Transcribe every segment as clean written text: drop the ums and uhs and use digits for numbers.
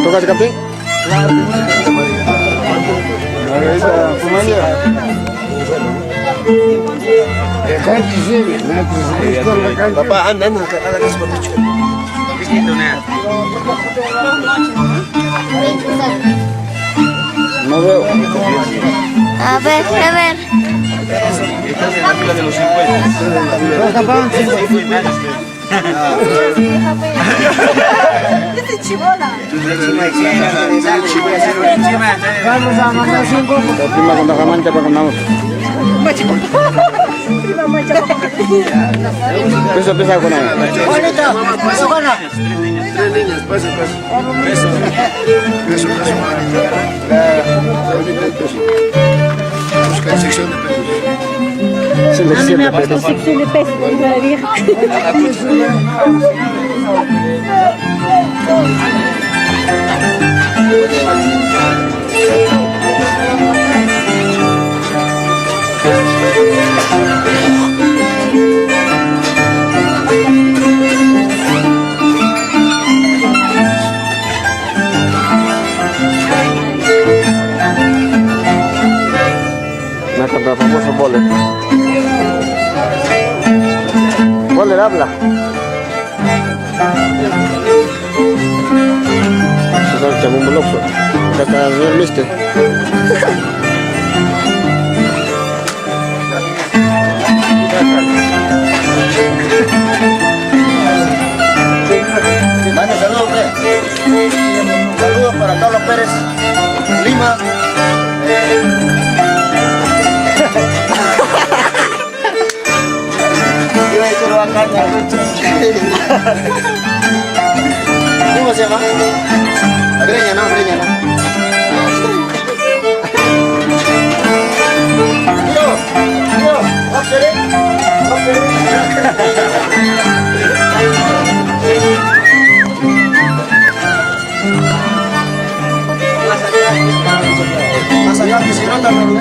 ¿Tocas café? Claro. Papá, anda, no veo. A ver, a ver. Estás en la fila de los 50. Este chibola. Vamos a mandar 5. La prima con la mancha para condamos. Peso pesa con ella. Bonito. Peso con ella. 3 niñas, peso. Busca sección de pesos. A mí me ha puesto sección de peso para la vieja. Nuestro famoso Boller. Boller habla. Se sabe que un bloco. Acá está el señor Mister. Mande saludos, saludos para Carlos Pérez, Lima. ¿Cómo se llama? Breña, no. Más allá que se nota la bueno.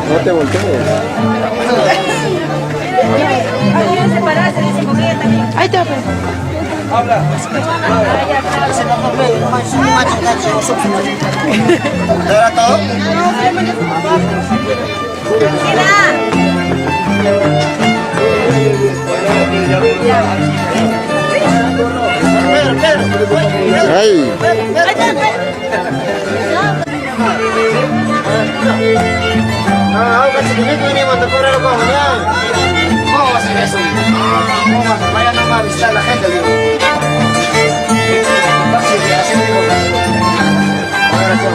No te voltees. Ahí está. Habla. ¿Era todo? Ay. Ah, kasi dito ni mo to para ko niya. Oh, sige. pesos. Oh, mas vaya no más visitar a la gente, digo. Así digo. Ahora sí.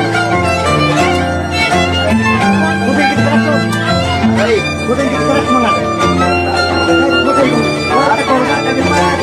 Bukan kita keras tuh. Baik, bukan kita keras mana? Bukan. Wah, kalau dari mana?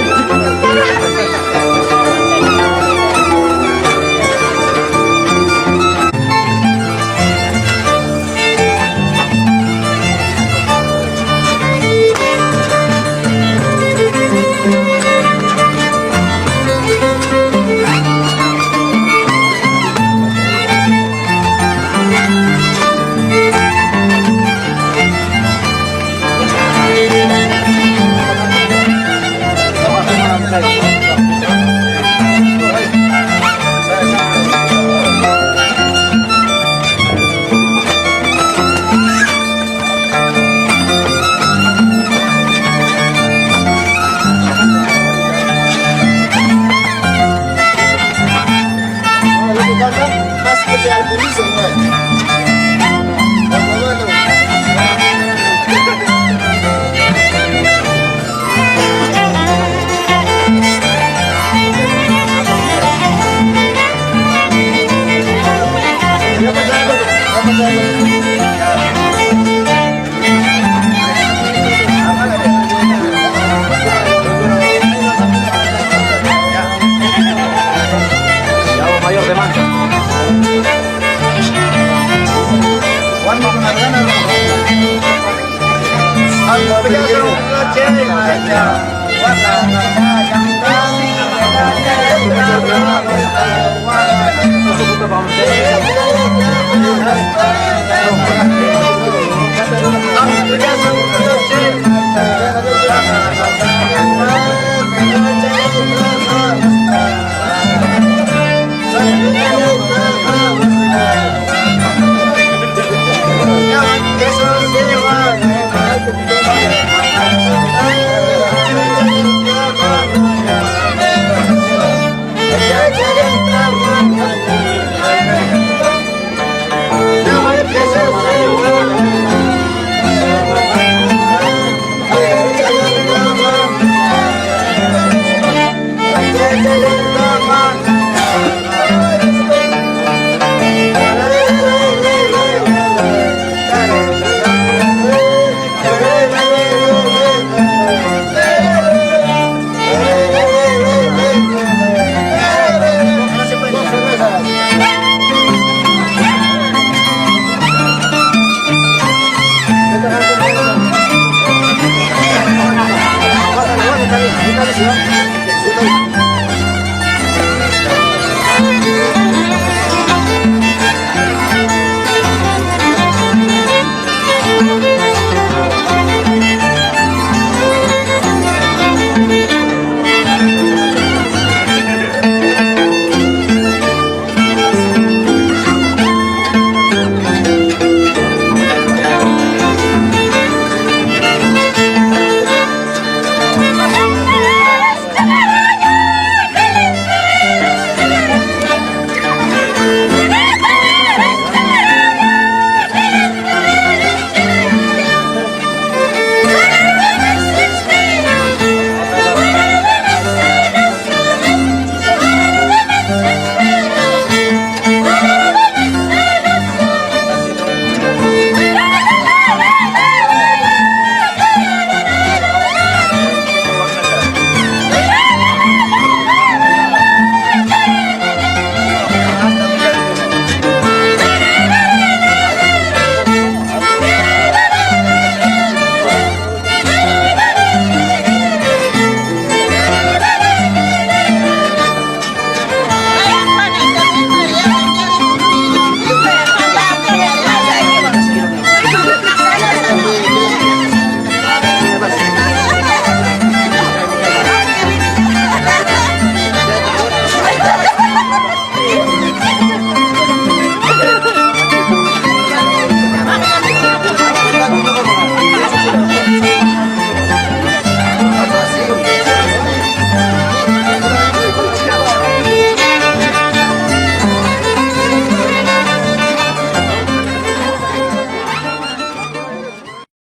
Masuk ke bawah.